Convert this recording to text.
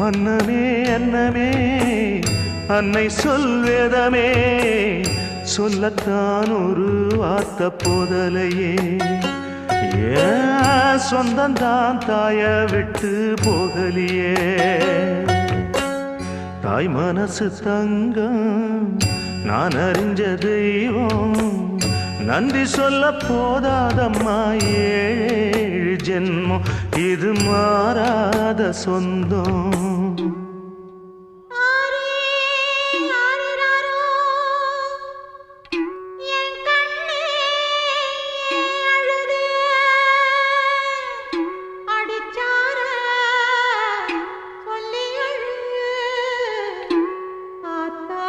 அன்னமே அன்னமே அன்னை சொல்வேதமே சொல்லத்தான் ஒரு வார்த்தை போதலையே ஏன் சொந்தந்தான் தாய விட்டு போகலியே தாய் மனசு தங்கம் நான் அறிஞ்ச தெய்வம் நன்றி சொல்ல போதாதம்மா ஏழு ஜென்மம் இது மாறாத சொந்தம்